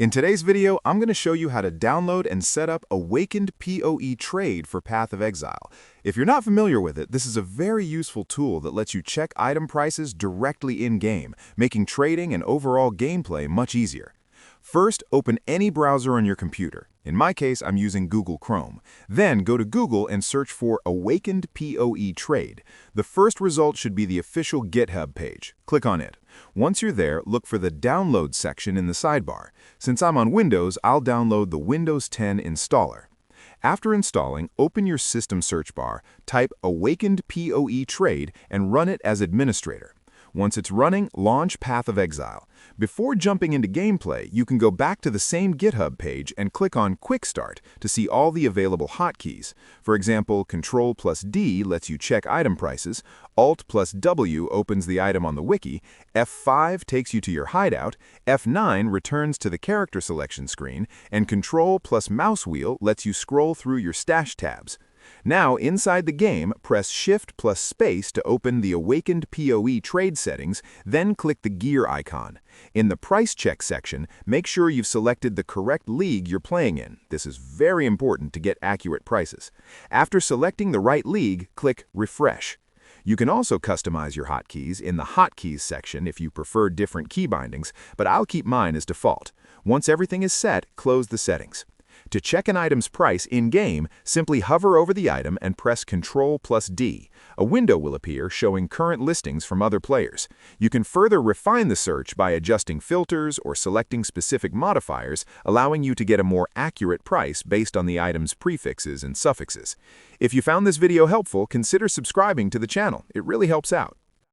In today's video, I'm going to show you how to download and set up Awakened POE Trade for Path of Exile. If you're not familiar with it, this is a very useful tool that lets you check item prices directly in-game, making trading and overall gameplay much easier. First, open any browser on your computer. In my case, I'm using Google Chrome. Then go to Google and search for Awakened POE Trade. The first result should be the official GitHub page. Click on it. Once you're there, look for the Download section in the sidebar. Since I'm on Windows, I'll download the Windows 10 installer. After installing, open your system search bar, type Awakened POE Trade, and run it as administrator. Once it's running, launch Path of Exile. Before jumping into gameplay, you can go back to the same GitHub page and click on Quick Start to see all the available hotkeys. For example, Ctrl D lets you check item prices, Alt W opens the item on the wiki, F5 takes you to your hideout, F9 returns to the character selection screen, and Ctrl mouse wheel lets you scroll through your stash tabs. Now, inside the game, press Shift + Space to open the Awakened POE Trade settings, then click the gear icon. In the Price Check section, make sure you've selected the correct league you're playing in. This is very important to get accurate prices. After selecting the right league, click Refresh. You can also customize your hotkeys in the Hotkeys section if you prefer different key bindings, but I'll keep mine as default. Once everything is set, close the settings. To check an item's price in-game, simply hover over the item and press Ctrl D. A window will appear showing current listings from other players. You can further refine the search by adjusting filters or selecting specific modifiers, allowing you to get a more accurate price based on the item's prefixes and suffixes. If you found this video helpful, consider subscribing to the channel. It really helps out.